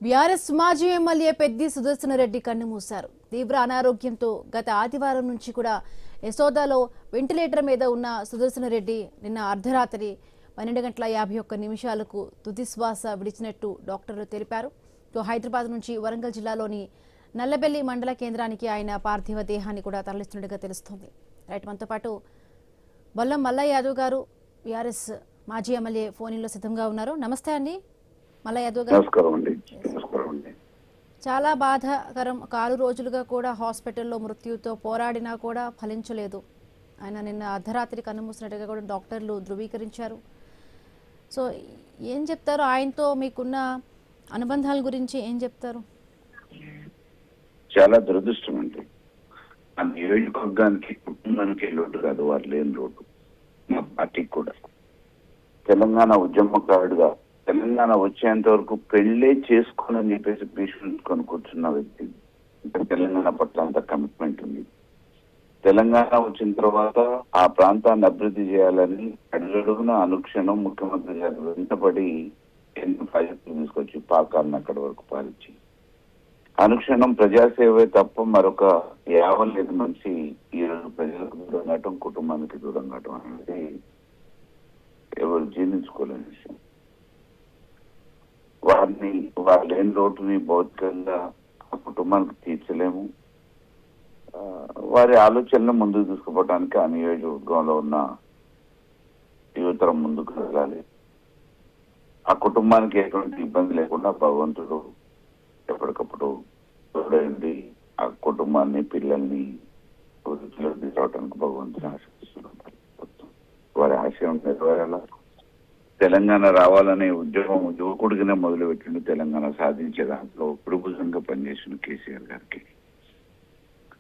BRS మాజీ MLA Peddi సుదర్శన రెడ్డి కన్నుమూశారు. తీవ్ర అనారోగ్యంతో గత ఆదివారం నుంచి కూడా యశోదాలో వెంటిలేటర్ మీద ఉన్న సుదర్శన రెడ్డి నిన్న అర్ధరాత్రి 12:51 తుది శ్వాస విడిచినట్టు డాక్టర్లు తెలిపారు. హైదరాబాద్ నుంచి వరంగల్ జిల్లాలోని నల్లబెల్లి మండల కేంద్రానికి ఆయన పార్థివ దేహాన్ని కూడా తరలిస్తున్నట్టుగా తెలుస్తోంది. రైట్, మనతో పాటు బొల్లం మల్లయ్య యాదవ్ గారు బీఆర్ఎస్ మాజీ ఎమ్మెల్యే ఫోన్లో సిద్ధంగా ఉన్నారు. నమస్తే అండి మల్లయ్య యాదవ్ గారు. చాలా బాధాకరం. 6 రోజులుగా కూడా హాస్పిటల్లో మృత్యుతో పోరాడినా కూడా ఫలించలేదు. ఆయన నిన్న అర్ధరాత్రి కన్నుమూసినట్టుగా కూడా డాక్టర్లు ధృవీకరించారు. సో ఏం చెప్తారు, ఆయనతో మీకున్న అనుబంధాల గురించి ఏం చెప్తారు? చాలా దురదృష్టం అండి. ఆ నియోజకవర్గానికి కుటుంబానికి లోటు కాదు, వారు లేని లోటు. మా పార్టీకి కూడా తెలంగాణ ఉద్యమకారుడుగా తెలంగాణ వచ్చేంత వరకు పెళ్లే చేసుకోనని చెప్పేసి భీష్మించుకొని కూర్చున్న వ్యక్తి. తెలంగాణ పట్ల అంత కమిట్మెంట్ ఉంది. తెలంగాణ వచ్చిన తర్వాత ఆ ప్రాంతాన్ని అభివృద్ధి చేయాలని అడుగడుగున అనుక్షణం ముఖ్యమంత్రి గారు వెంటపడి ఎన్నో ప్రాజెక్టులు తీసుకొచ్చి పాకాలను అక్కడి వరకు పాలించి అనుక్షణం ప్రజాసేవే తప్ప మరొక యావలేదు మనిషి ఈరోజు ప్రజలకు దూరం కావటం, కుటుంబానికి దూరం కావటం అనేది ఎవరు జీర్ణించుకోలేని విషయం. వారు లేని లోటుని భౌతికంగా ఆ కుటుంబానికి తీర్చలేము. వారి ఆలోచనలు ముందుకు తీసుకుపోవడానికి ఆ నియోజకవర్గంలో ఉన్న యువతరం ముందుకు వెళ్ళాలి. ఆ కుటుంబానికి ఎటువంటి ఇబ్బంది లేకుండా భగవంతుడు ఎప్పటికప్పుడు తోడైంది ఆ కుటుంబాన్ని, పిల్లల్ని వృద్ధిలో తీసుకురావడానికి భగవంతుని ఆశిస్తున్నాడు. వారి ఆశయం నెరవేరాల. తెలంగాణ రావాలనే ఉద్యోగం యువకుడిగానే మొదలుపెట్టిండు. తెలంగాణ సాధించే దాంట్లో ప్రభుత్వంగా పనిచేసిన కేసీఆర్ గారికి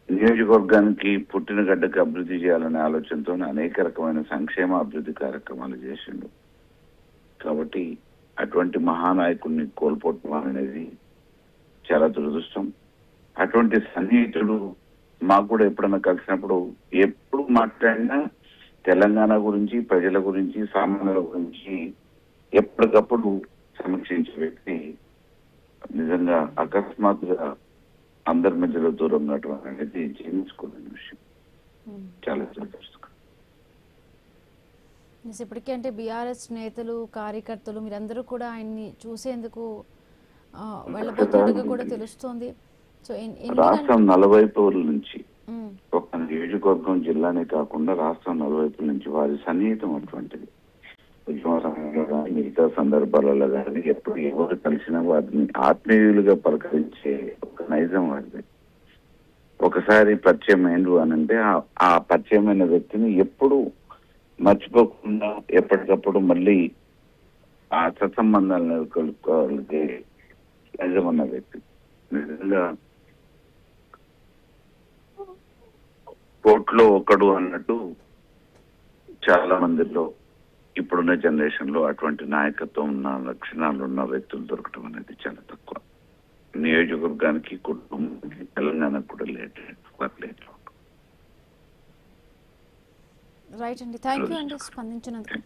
నియోజకవర్గానికి పుట్టిన గడ్డకి అభివృద్ధి చేయాలనే ఆలోచనతో అనేక రకమైన సంక్షేమ అభివృద్ధి కార్యక్రమాలు చేసిండు. కాబట్టి అటువంటి మహానాయకుడిని కోల్పోవటం అనేది చాలా దురదృష్టం. అటువంటి సన్నిహితుడు మాకు కూడా ఎప్పుడన్నా కలిసినప్పుడు ఎప్పుడు మాట్లాడినా తెలంగాణ గురించి, ప్రజల గురించి, సామాన్యుల గురించి ఎప్పటికప్పుడు సమీక్షించే వ్యక్తి. నిజంగా అకస్మాత్తుగా అందరి మధ్యలో దూరం కావడం అనేది జీర్ణించుకోలేని విషయం. చాలా దురదృష్టం. ఇప్పటికే అంటే బీఆర్ఎస్ నేతలు, కార్యకర్తలు మీరందరూ కూడా ఆయన్ని చూసేందుకు వెళ్ళబోతున్నట్టుగా కూడా తెలుస్తోంది. సో రాష్ట్రం నలువైపుల నుంచి, ఒక నియోజకవర్గం జిల్లానే కాకుండా రాష్ట్రం నలువైపుల నుంచి వారి సన్నిహితం అటువంటిది. ఉద్యమ సమయంలో కానీ మిగతా సందర్భాలలో కానీ ఎప్పుడు ఎవరు కలిసినా వారిని ఆత్మీయులుగా పలకరించే ఒక నైజం వారిది. ఒకసారి పరిచయం అయిండు అని అంటే ఆ పరిచయమైన వ్యక్తిని ఎప్పుడు మర్చిపోకుండా ఎప్పటికప్పుడు మళ్ళీ ఆ సత్సంబంధాలను నెలకొల్పుకోగలిగే నైజమన్న వ్యక్తి. నిజంగా కోట్లో ఒకడు అన్నట్టు చాలా మందిలో ఇప్పుడున్న జనరేషన్ లో అటువంటి నాయకత్వం ఉన్న లక్షణాలు ఉన్న వ్యక్తులు దొరకడం అనేది చాలా తక్కువ. నియోజకవర్గానికి, కుటుంబానికి, తెలంగాణకు కూడా లేట్. రైట్ అండి, థ్యాంక్ యూ అండి స్పందించినందుకు.